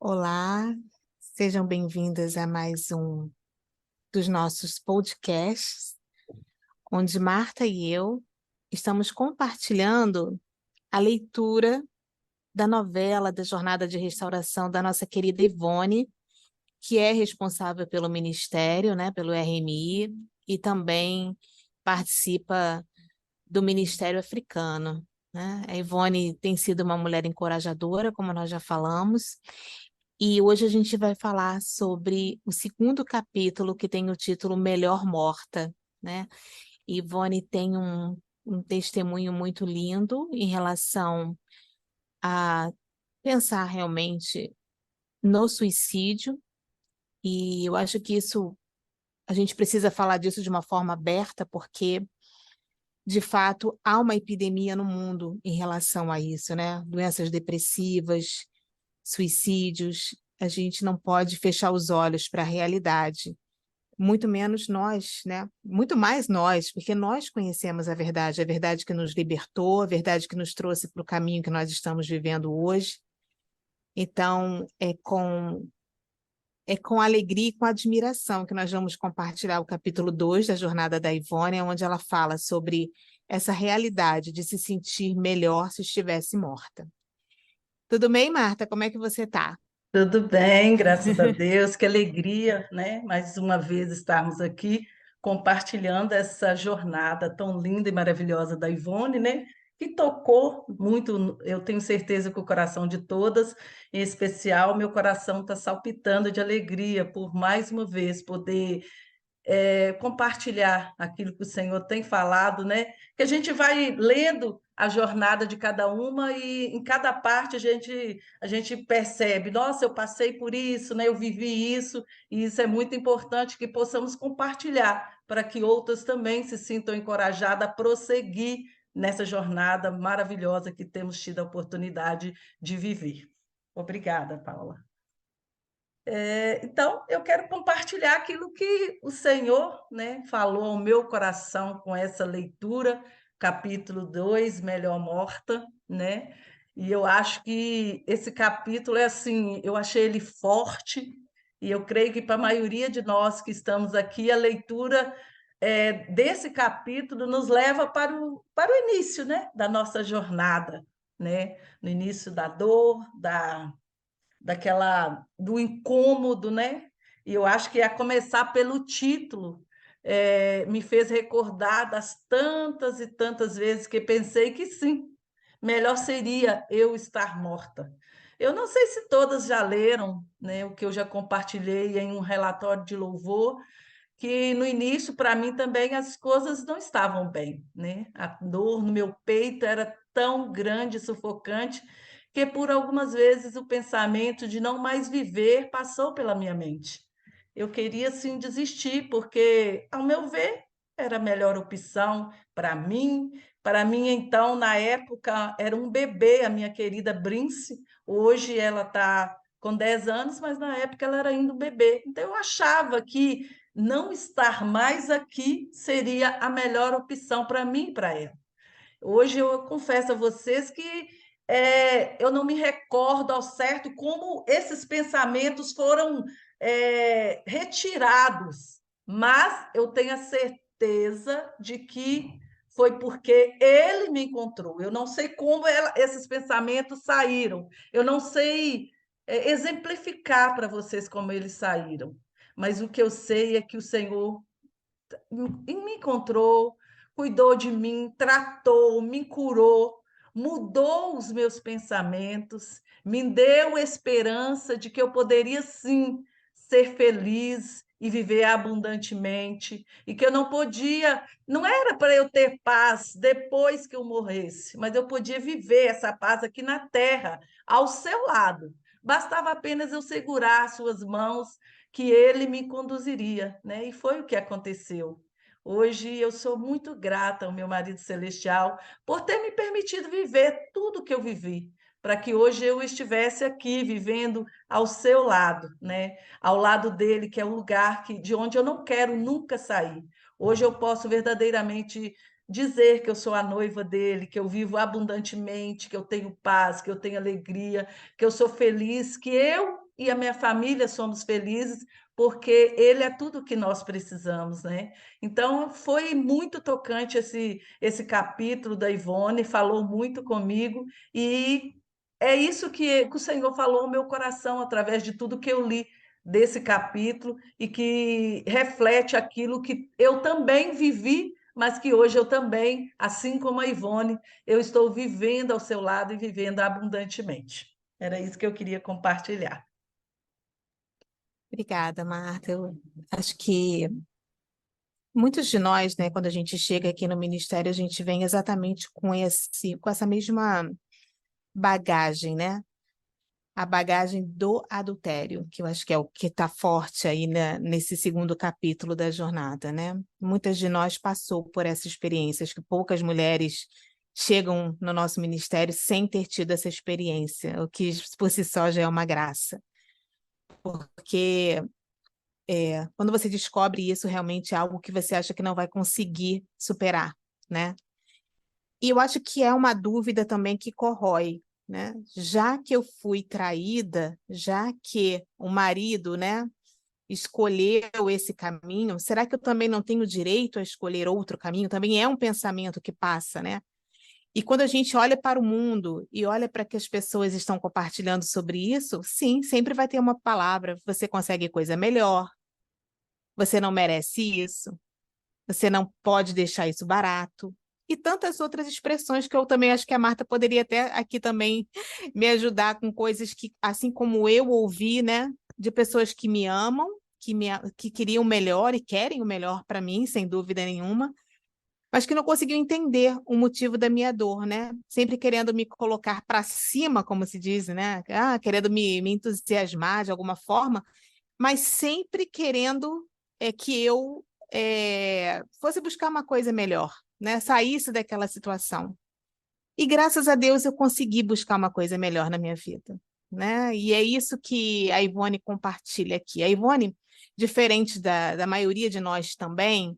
Olá, sejam bem-vindas a mais um dos nossos podcasts, onde Marta e eu estamos compartilhando a leitura da novela da Jornada de Restauração da nossa querida Ivone, que é responsável pelo Ministério, né, pelo RMI, e também participa do Ministério Africano, né? A Ivone tem sido uma mulher encorajadora, como nós já falamos, e hoje a gente vai falar sobre o segundo capítulo, que tem o título Melhor Morta, né? Ivone tem um testemunho muito lindo em relação a pensar realmente no suicídio, e eu acho que isso, a gente precisa falar disso de uma forma aberta, porque, de fato, há uma epidemia no mundo em relação a isso, né? Doenças depressivas, suicídios, a gente não pode fechar os olhos para a realidade, muito menos nós, né? Muito mais nós, porque nós conhecemos a verdade que nos libertou, a verdade que nos trouxe para o caminho que nós estamos vivendo hoje. Então, é com alegria e com admiração que nós vamos compartilhar o capítulo 2 da Jornada da Ivone, onde ela fala sobre essa realidade de se sentir melhor se estivesse morta. Tudo bem, Marta? Como é que você está? Tudo bem, graças a Deus, que alegria, né? Mais uma vez estarmos aqui compartilhando essa jornada tão linda e maravilhosa da Ivone, né? Que tocou muito, eu tenho certeza que o coração de todas, em especial, meu coração está salpitando de alegria por mais uma vez poder compartilhar aquilo que o Senhor tem falado, né? Que a gente vai lendo a jornada de cada uma e em cada parte a gente percebe, nossa, eu passei por isso, né? Eu vivi isso, e isso é muito importante que possamos compartilhar para que outras também se sintam encorajadas a prosseguir nessa jornada maravilhosa que temos tido a oportunidade de viver. Obrigada, Paula. Então, eu quero compartilhar aquilo que o Senhor, né, falou ao meu coração com essa leitura, capítulo 2, Melhor Morta, né? E eu acho que esse capítulo é assim, eu achei ele forte, e eu creio que para a maioria de nós que estamos aqui, a leitura desse capítulo nos leva para o início, né, da nossa jornada, né? No início da dor, do incômodo, né? E eu acho que a começar pelo título me fez recordar das tantas e tantas vezes que pensei que sim, melhor seria eu estar morta. Eu não sei se todas já leram, né, o que eu já compartilhei em um relatório de louvor, que no início, para mim também, as coisas não estavam bem, né? A dor no meu peito era tão grande, sufocante, que por algumas vezes o pensamento de não mais viver passou pela minha mente. Eu queria sim desistir, porque, ao meu ver, era a melhor opção para mim. Para mim, então, na época, era um bebê, a minha querida Brince. Hoje ela está com 10 anos, mas na época ela era ainda um bebê. Então, eu achava que não estar mais aqui seria a melhor opção para mim e para ela. Hoje eu confesso a vocês que eu não me recordo ao certo como esses pensamentos foram retirados, mas eu tenho a certeza de que foi porque ele me encontrou. Eu não sei como esses pensamentos saíram, eu não sei exemplificar para vocês como eles saíram, mas o que eu sei é que o Senhor me encontrou, cuidou de mim, tratou, me curou, mudou os meus pensamentos, me deu esperança de que eu poderia sim ser feliz e viver abundantemente, e que eu não podia, não era para eu ter paz depois que eu morresse, mas eu podia viver essa paz aqui na terra, ao seu lado. Bastava apenas eu segurar suas mãos que ele me conduziria, né? E foi o que aconteceu. Hoje eu sou muito grata ao meu marido celestial por ter me permitido viver tudo que eu vivi, para que hoje eu estivesse aqui vivendo ao seu lado, né? Ao lado dele, que é um lugar de onde eu não quero nunca sair. Hoje eu posso verdadeiramente dizer que eu sou a noiva dele, que eu vivo abundantemente, que eu tenho paz, que eu tenho alegria, que eu sou feliz, que eu e a minha família somos felizes, porque ele é tudo que nós precisamos, né? Então, foi muito tocante esse capítulo da Ivone, falou muito comigo, e é isso que o Senhor falou ao meu coração através de tudo que eu li desse capítulo e que reflete aquilo que eu também vivi, mas que hoje eu também, assim como a Ivone, eu estou vivendo ao seu lado e vivendo abundantemente. Era isso que eu queria compartilhar. Obrigada, Marta. Eu acho que muitos de nós, né, quando a gente chega aqui no ministério, a gente vem exatamente com essa mesma bagagem, né? A bagagem do adultério, que eu acho que é o que está forte aí nesse segundo capítulo da jornada, né? Muitas de nós passou por essa experiência, acho que poucas mulheres chegam no nosso ministério sem ter tido essa experiência, o que por si só já é uma graça, porque quando você descobre isso, realmente é algo que você acha que não vai conseguir superar, né? E eu acho que é uma dúvida também que corrói, né? Já que eu fui traída, já que o marido, né, escolheu esse caminho, será que eu também não tenho direito a escolher outro caminho? Também é um pensamento que passa, né? E quando a gente olha para o mundo e olha para que as pessoas estão compartilhando sobre isso, sim, sempre vai ter uma palavra: você consegue coisa melhor, você não merece isso, você não pode deixar isso barato. E tantas outras expressões que eu também acho que a Marta poderia até aqui também me ajudar com coisas que, assim como eu ouvi, né, de pessoas que me amam, que queriam o melhor e querem o melhor para mim, sem dúvida nenhuma, mas que não conseguiam entender o motivo da minha dor, né? Sempre querendo me colocar para cima, como se diz, né? Querendo me entusiasmar de alguma forma, mas sempre querendo que eu fosse buscar uma coisa melhor, né? Saísse daquela situação. E graças a Deus eu consegui buscar uma coisa melhor na minha vida, né? E é isso que a Ivone compartilha aqui. A Ivone, diferente da maioria de nós também,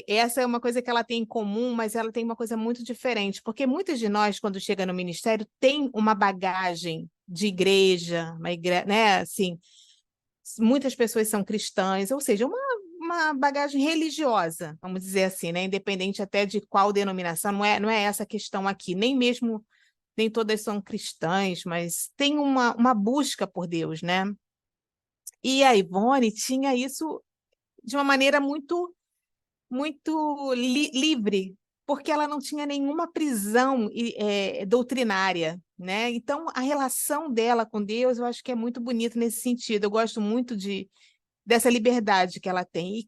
essa é uma coisa que ela tem em comum, mas ela tem uma coisa muito diferente, porque muitas de nós, quando chega no ministério, tem uma bagagem de igreja, né? Assim, muitas pessoas são cristãs, ou seja, uma bagagem religiosa, vamos dizer assim, né? Independente até de qual denominação, não é essa a questão aqui, nem mesmo, nem todas são cristãs, mas tem uma busca por Deus, né? E a Ivone tinha isso de uma maneira muito livre, porque ela não tinha nenhuma prisão doutrinária, né? Então, a relação dela com Deus, eu acho que é muito bonita nesse sentido. Eu gosto muito dessa liberdade que ela tem.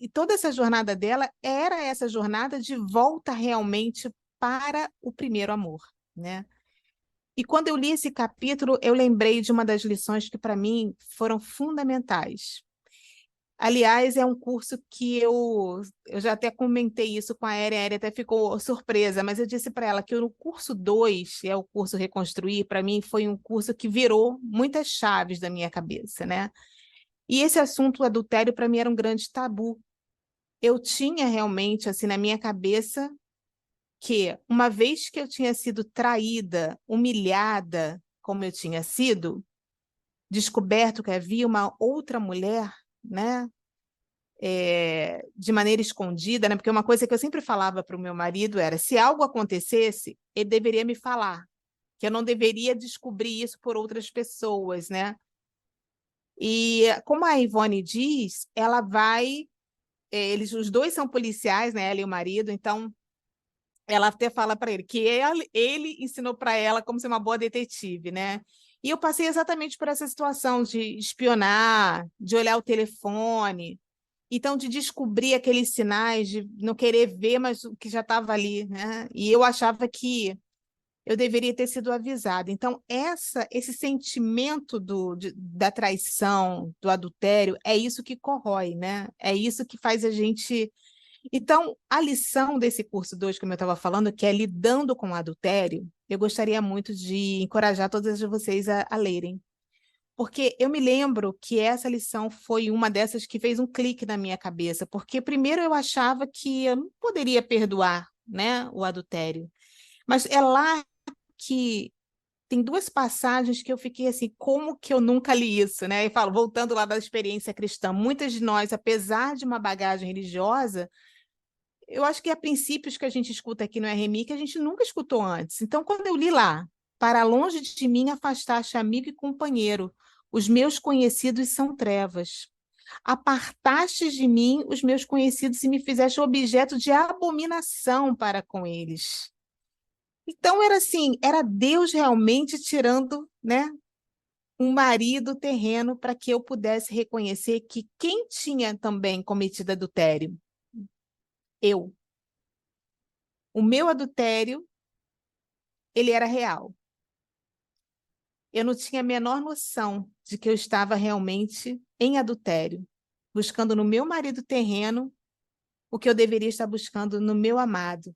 E toda essa jornada dela era essa jornada de volta realmente para o primeiro amor, né? E quando eu li esse capítulo, eu lembrei de uma das lições que para mim foram fundamentais. Aliás, é um curso que eu já até comentei isso com a Erin até ficou surpresa, mas eu disse para ela que no curso 2, é o curso Reconstruir, para mim foi um curso que virou muitas chaves da minha cabeça, né? E esse assunto, o adultério, para mim era um grande tabu. Eu tinha realmente, assim, na minha cabeça, que uma vez que eu tinha sido traída, humilhada, como eu tinha sido, descoberto que havia uma outra mulher, né? De maneira escondida, né? Porque uma coisa que eu sempre falava para o meu marido era: se algo acontecesse, ele deveria me falar, que eu não deveria descobrir isso por outras pessoas, né? E como a Ivone diz, ela vai, os dois são policiais, né? Ela e o marido, então ela até fala para ele que ele ensinou para ela como ser uma boa detetive, né? E eu passei exatamente por essa situação de espionar, de olhar o telefone, então, de descobrir aqueles sinais, de não querer ver, mas o que já estava ali, né? E eu achava que eu deveria ter sido avisada. Então, esse sentimento da traição, do adultério, é isso que corrói, né? É isso que faz a gente. Então, a lição desse curso 2, como eu estava falando, que é lidando com o adultério, eu gostaria muito de encorajar todas vocês a lerem. Porque eu me lembro que essa lição foi uma dessas que fez um clique na minha cabeça, porque primeiro eu achava que eu não poderia perdoar, né, o adultério. Mas é lá que tem duas passagens que eu fiquei assim, como que eu nunca li isso, né? E falo, voltando lá da experiência cristã, muitas de nós, apesar de uma bagagem religiosa, eu acho que há princípios que a gente escuta aqui no RMI que a gente nunca escutou antes. Então, quando eu li lá, para longe de mim afastaste amigo e companheiro, os meus conhecidos são trevas. Apartastes de mim os meus conhecidos e me fizeste objeto de abominação para com eles. Então era assim, era Deus realmente tirando, né, um marido terreno para que eu pudesse reconhecer que quem tinha também cometido adultério, eu. O meu adultério, ele era real. Eu não tinha a menor noção de que eu estava realmente em adultério, buscando no meu marido terreno o que eu deveria estar buscando no meu amado.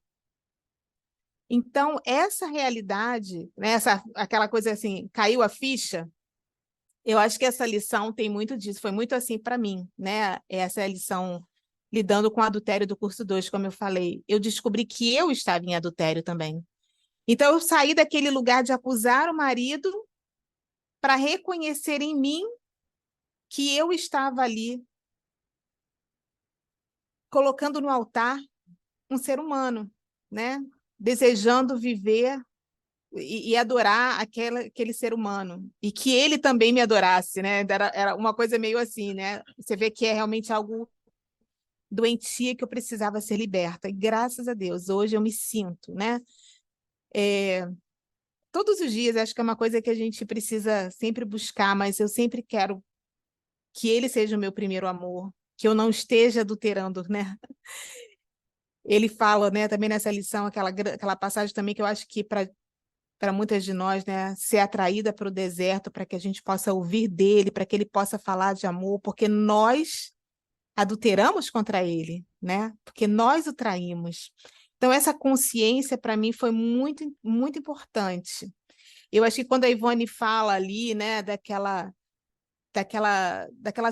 Então, essa realidade, né, aquela coisa assim, caiu a ficha, eu acho que essa lição tem muito disso, foi muito assim para mim, né? Essa é a lição lidando com o adultério do curso 2, como eu falei. Eu descobri que eu estava em adultério também. Então, eu saí daquele lugar de acusar o marido para reconhecer em mim que eu estava ali colocando no altar um ser humano, né? Desejando viver e adorar aquele ser humano. E que ele também me adorasse, né? Era uma coisa meio assim, né? Você vê que é realmente algo doentia que eu precisava ser liberta. E graças a Deus, hoje eu me sinto, né? É, todos os dias, acho que é uma coisa que a gente precisa sempre buscar, mas eu sempre quero que ele seja o meu primeiro amor, que eu não esteja adulterando, né? Ele fala, né, também nessa lição, aquela passagem também que eu acho que para muitas de nós, né, ser atraída para o deserto, para que a gente possa ouvir dele, para que ele possa falar de amor, porque nós adulteramos contra ele, né? Porque nós o traímos. Então, essa consciência, para mim, foi muito, muito importante. Eu acho que quando a Ivone fala ali, né, daquela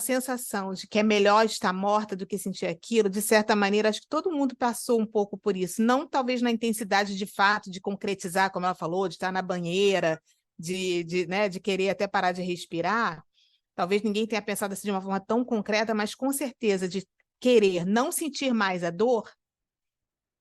sensação de que é melhor estar morta do que sentir aquilo, de certa maneira, acho que todo mundo passou um pouco por isso. Não talvez na intensidade de fato, de concretizar, como ela falou, de estar na banheira, né, de querer até parar de respirar. Talvez ninguém tenha pensado assim de uma forma tão concreta, mas com certeza de querer não sentir mais a dor,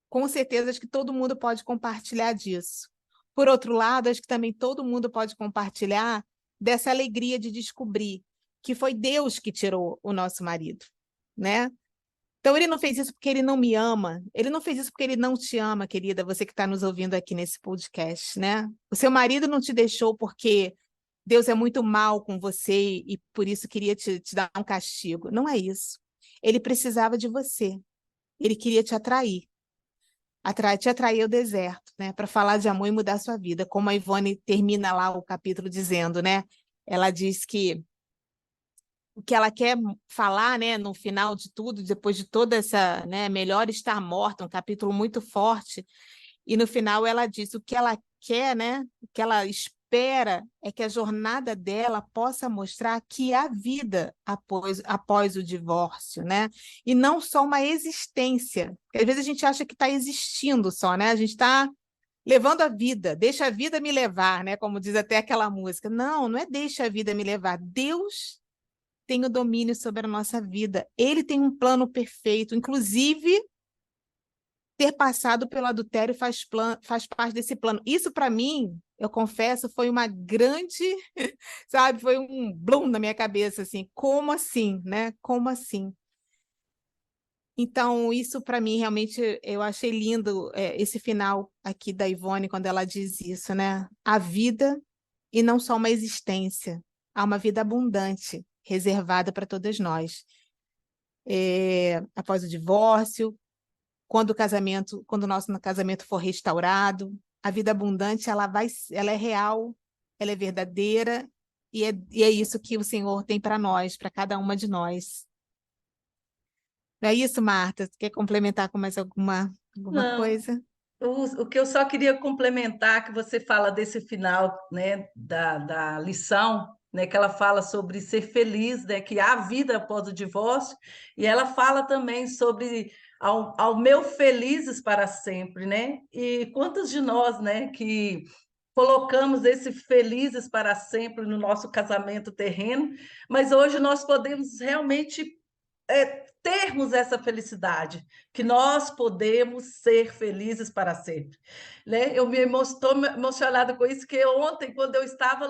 com certeza acho que todo mundo pode compartilhar disso. Por outro lado, acho que também todo mundo pode compartilhar dessa alegria de descobrir que foi Deus que tirou o nosso marido, né? Então ele não fez isso porque ele não me ama, ele não fez isso porque ele não te ama, querida, você que está nos ouvindo aqui nesse podcast, né? O seu marido não te deixou porque Deus é muito mal com você e por isso queria te dar um castigo. Não é isso. Ele precisava de você. Ele queria te atrair. Te atrair ao deserto, né? Para falar de amor e mudar a sua vida. Como a Ivone termina lá o capítulo dizendo, né? Ela diz que o que ela quer falar, né, no final de tudo, depois de toda essa, né, melhor estar morta, um capítulo muito forte, e no final ela diz o que ela quer, né, o que ela espera é que a jornada dela possa mostrar que há vida após o divórcio, né, e não só uma existência. Porque às vezes a gente acha que está existindo só, né, a gente está levando a vida, deixa a vida me levar, né, como diz até aquela música. Não, não é deixa a vida me levar. Deus tem o domínio sobre a nossa vida. Ele tem um plano perfeito, inclusive ter passado pelo adultério faz parte desse plano. Isso, para mim, eu confesso, foi uma grande, sabe, foi um blum na minha cabeça, assim, como assim, né? Como assim? Então, isso para mim, realmente, eu achei lindo esse final aqui da Ivone, quando ela diz isso, né? A vida, e não só uma existência, há uma vida abundante, reservada para todas nós. Após o divórcio, quando o nosso casamento for restaurado, a vida abundante ela é real, ela é verdadeira e é isso que o Senhor tem para nós, para cada uma de nós. Não é isso, Marta? Você quer complementar com mais alguma Não, coisa? o que eu só queria complementar, que você fala desse final, né, da lição, né, que ela fala sobre ser feliz, né, que há vida após o divórcio, e ela fala também sobre ao meu felizes para sempre, né? E quantos de nós, né, que colocamos esse felizes para sempre no nosso casamento terreno, mas hoje nós podemos realmente termos essa felicidade, que nós podemos ser felizes para sempre. Né? Eu me estou emocionada com isso, que ontem, quando eu estava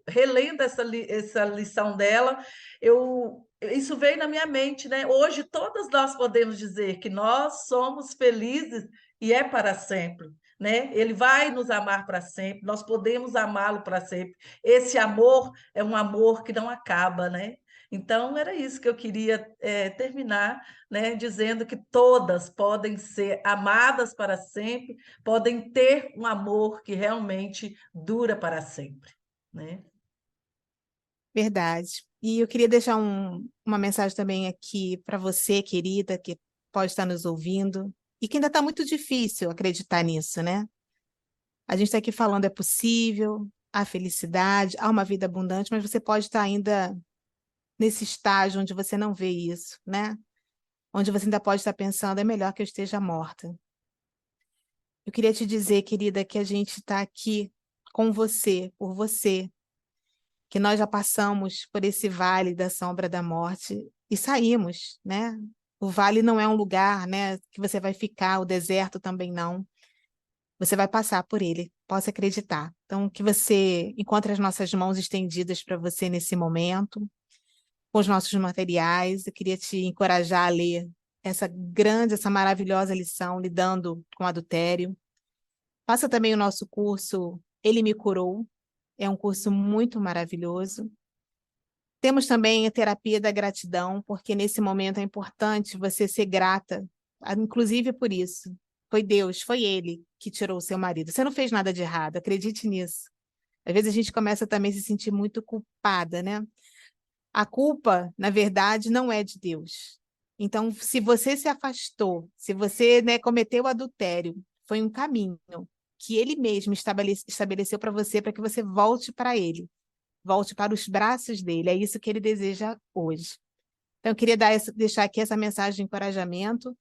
relendo essa lição dela, isso veio na minha mente. Né? Hoje, todas nós podemos dizer que nós somos felizes e é para sempre. Né? Ele vai nos amar para sempre, nós podemos amá-lo para sempre. Esse amor é um amor que não acaba, né? Então, era isso que eu queria terminar, né, dizendo que todas podem ser amadas para sempre, podem ter um amor que realmente dura para sempre. Né? Verdade. E eu queria deixar uma mensagem também aqui para você, querida, que pode estar nos ouvindo, e que ainda está muito difícil acreditar nisso, né? A gente está aqui falando é possível, há felicidade, há uma vida abundante, mas você pode estar ainda nesse estágio onde você não vê isso, né? Onde você ainda pode estar pensando, é melhor que eu esteja morta. Eu queria te dizer, querida, que a gente está aqui com você, por você, que nós já passamos por esse vale da sombra da morte e saímos, né? O vale não é um lugar, né, que você vai ficar, o deserto também não. Você vai passar por ele, possa acreditar. Então, que você encontre as nossas mãos estendidas para você nesse momento, com os nossos materiais. Eu queria te encorajar a ler essa grande, essa maravilhosa lição, lidando com adultério. Faça também o nosso curso Ele Me Curou, é um curso muito maravilhoso. Temos também a terapia da gratidão, porque nesse momento é importante você ser grata, inclusive por isso. Foi Deus, foi Ele que tirou o seu marido. Você não fez nada de errado, acredite nisso. Às vezes a gente começa também a se sentir muito culpada, né? A culpa, na verdade, não é de Deus. Então, se você se afastou, se você, né, cometeu adultério, foi um caminho que Ele mesmo estabeleceu para você, para que você volte para Ele, volte para os braços dele. É isso que Ele deseja hoje. Então, eu queria deixar aqui essa mensagem de encorajamento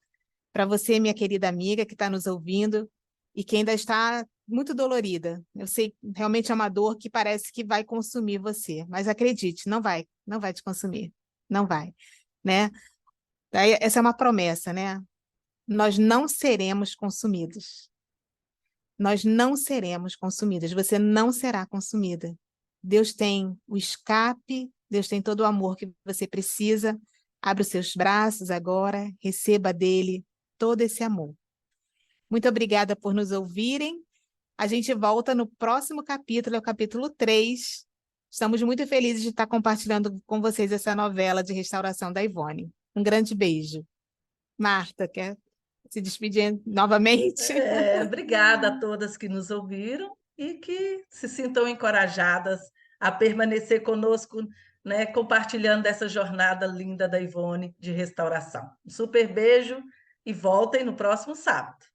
para você, minha querida amiga, que está nos ouvindo e que ainda está muito dolorida. Eu sei, realmente é uma dor que parece que vai consumir você, mas acredite, não vai, não vai te consumir, não vai, né? Daí, essa é uma promessa, né? Nós não seremos consumidos. Nós não seremos consumidas, você não será consumida. Deus tem o escape, Deus tem todo o amor que você precisa. Abre os seus braços agora, receba dele todo esse amor. Muito obrigada por nos ouvirem. A gente volta no próximo capítulo, é o capítulo 3. Estamos muito felizes de estar compartilhando com vocês essa novela de restauração da Ivone. Um grande beijo. Marta, quer se despedir novamente? Obrigada a todas que nos ouviram e que se sintam encorajadas a permanecer conosco, né, compartilhando essa jornada linda da Ivone de restauração. Um super beijo e voltem no próximo sábado.